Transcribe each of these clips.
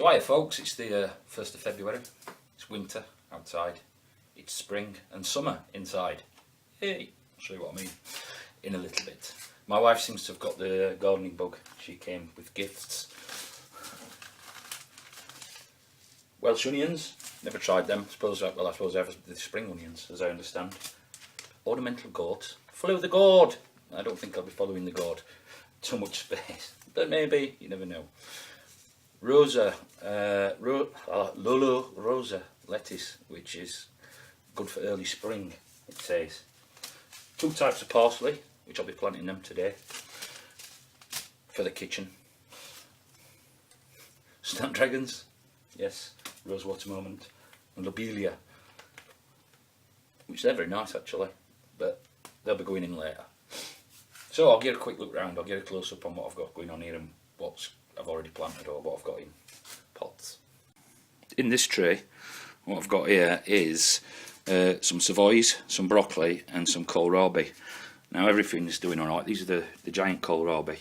So hiya folks, it's the 1st of February, it's winter outside, it's spring and summer inside. Hey, I'll show you what I mean in a little bit. My wife seems to have got the gardening bug, she came with gifts. Welsh onions, never tried them, I suppose ever the spring onions as I understand. Ornamental gourd, follow the gourd! I don't think I'll be following the gourd, too much space, but maybe, you never know. Rosa, Lolo Rosa lettuce, which is good for early spring, it says. 2 types of parsley, which I'll be planting them today for the kitchen. Snapdragons, yes, rosewater moment, and lobelia, which they're very nice actually, but they'll be going in later. So I'll get a quick look round, I'll get a close up on what I've got going on here and what I've already planted or what I've got in pots. In this tray, what I've got here is some savoys, some broccoli and some kohlrabi. Now everything is doing alright. These are the giant kohlrabi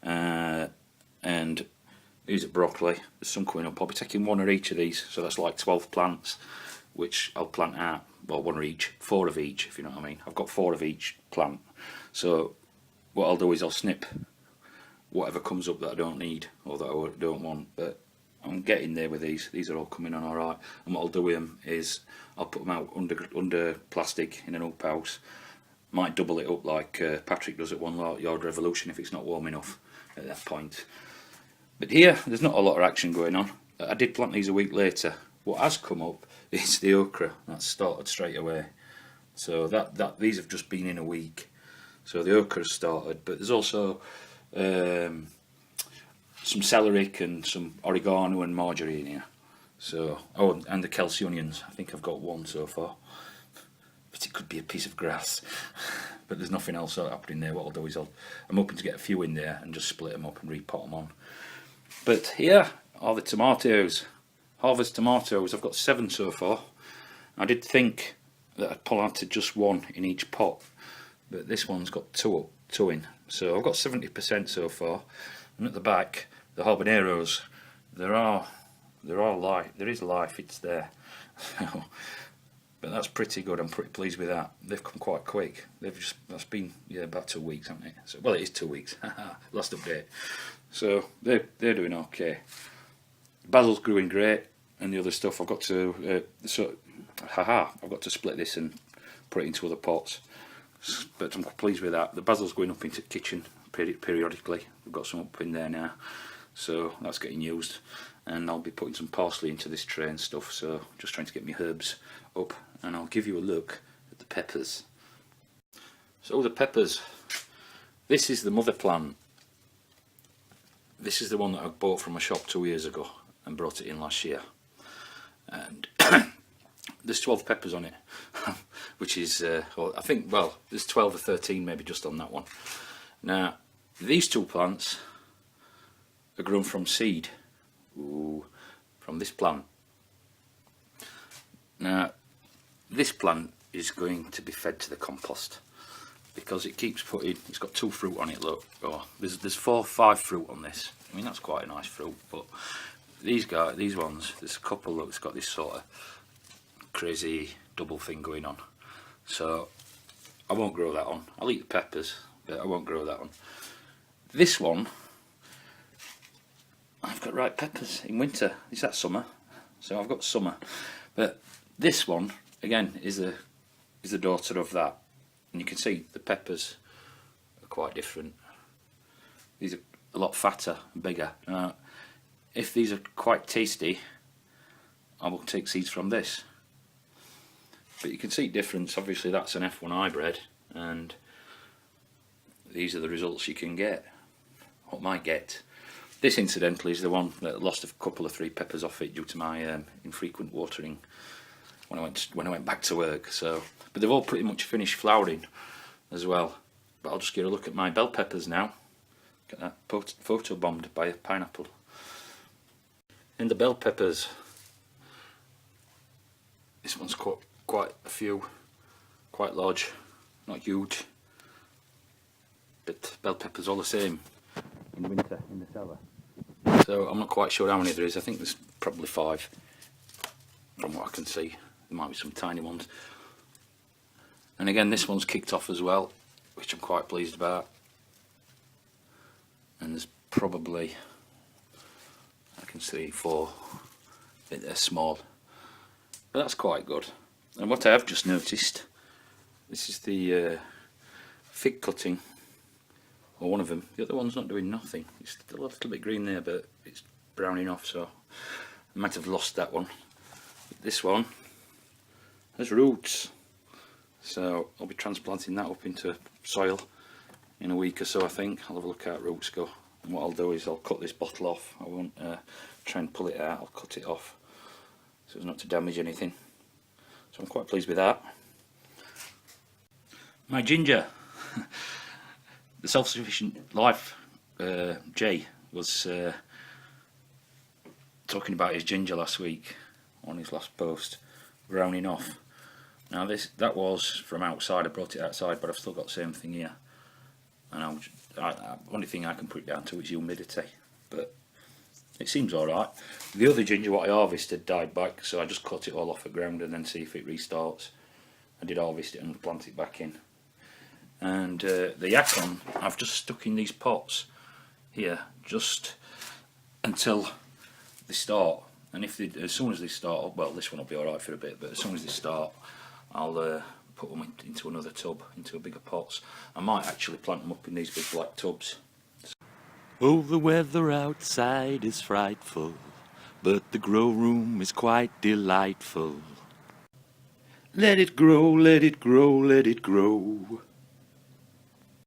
and these are broccoli. There's some coming up. I'll be taking 1 of each of these, so that's like 12 plants which I'll plant out, well 1 of each, 4 of each if you know what I mean. I've got 4 of each plant, so what I'll do is I'll snip whatever comes up that I don't need or that I don't want, but I'm getting there with these. These are all coming on alright, and what I'll do with them is I'll put them out under plastic in an up house. Might double it up like Patrick does at 1 Yard Revolution if it's not warm enough at that point. But here there's not a lot of action going on. I did plant these a week later. What has come up is the okra. That's started straight away, so these have just been in a week, so the okra has started. But there's also some celeriac and some oregano and marjorie in here. So, oh, and the Kelsey onions. I think I've got 1 so far, but it could be a piece of grass. But there's nothing else happening there. What I'll do is I'm hoping to get a few in there and just split them up and repot them on. But here are the tomatoes, harvest tomatoes. I've got 7 so far. I did think that I'd pull out to just 1 in each pot, but this one's got 2 in. So I've got 70% so far. And at the back, the habaneros, there is life, it's there. But that's pretty good. I'm pretty pleased with that. They've come quite quick. That's been about 2 weeks, haven't it? So, well, it is 2 weeks. Last update. So they're doing okay. Basil's growing great, and the other stuff I've got to I've got to split this and put it into other pots. But I'm pleased with that. The basil's going up into the kitchen periodically. We've got some up in there now, so that's getting used. And I'll be putting some parsley into this tray and stuff. So just trying to get my herbs up, and I'll give you a look at the peppers. So the peppers. This is the mother plant. This is the one that I bought from a shop 2 years ago and brought it in last year. And there's 12 peppers on it, which is, I think, well, there's 12 or 13 maybe just on that one. Now, these 2 plants are grown from seed, from this plant. Now, this plant is going to be fed to the compost because it keeps putting, it's got 2 fruit on it, look. Oh, there's 4 or 5 fruit on this. I mean, that's quite a nice fruit, but these ones, there's a couple, look, it's got this sort of crazy double thing going on. So I won't grow that one. I'll eat the peppers, but I won't grow that one. This one, I've got ripe peppers in winter. Is that summer? So I've got summer. But this one, again, is the daughter of that. And you can see the peppers are quite different. These are a lot fatter and bigger. Now, if these are quite tasty, I will take seeds from this. But you can see difference. Obviously that's an F1 hybrid, and these are the results you can get, or might get. This incidentally is the one that lost a couple of 3 peppers off it due to my infrequent watering when I went back to work. So, but they've all pretty much finished flowering as well. But I'll just get a look at my bell peppers now. Get that photo bombed by a pineapple. In the bell peppers, this one's quite a few, quite large, not huge, but bell peppers all the same in winter in the cellar. So I'm not quite sure how many there is. I think there's probably 5 from what I can see. There might be some tiny ones. And again, this one's kicked off as well, which I'm quite pleased about. And there's probably, I can see 4. They're small, but that's quite good. And what I have just noticed, this is the fig cutting, or one of them. The other one's not doing nothing. It's still a little bit green there, but it's browning off, so I might have lost that one. But this one has roots, so I'll be transplanting that up into soil in a week or so. I think I'll have a look how roots go, and what I'll do is I'll cut this bottle off. I won't try and pull it out. I'll cut it off so as not to damage anything. So I'm quite pleased with that. My ginger. The Self-Sufficient Life Jay was talking about his ginger last week on his last post, browning off. Now that was from outside. I brought it outside, but I've still got the same thing here. And only thing I can put it down to is humidity, but it seems alright. The other ginger what I harvested died back, so I just cut it all off the ground and then see if it restarts. I did harvest it and plant it back in. And the yacon I've just stuck in these pots here just until they start, and as soon as they start, well, this one will be alright for a bit, but as soon as they start I'll put them into another tub, into a bigger pots. I might actually plant them up in these big black tubs. Oh, the weather outside is frightful, but the grow room is quite delightful. Let it grow, let it grow, let it grow.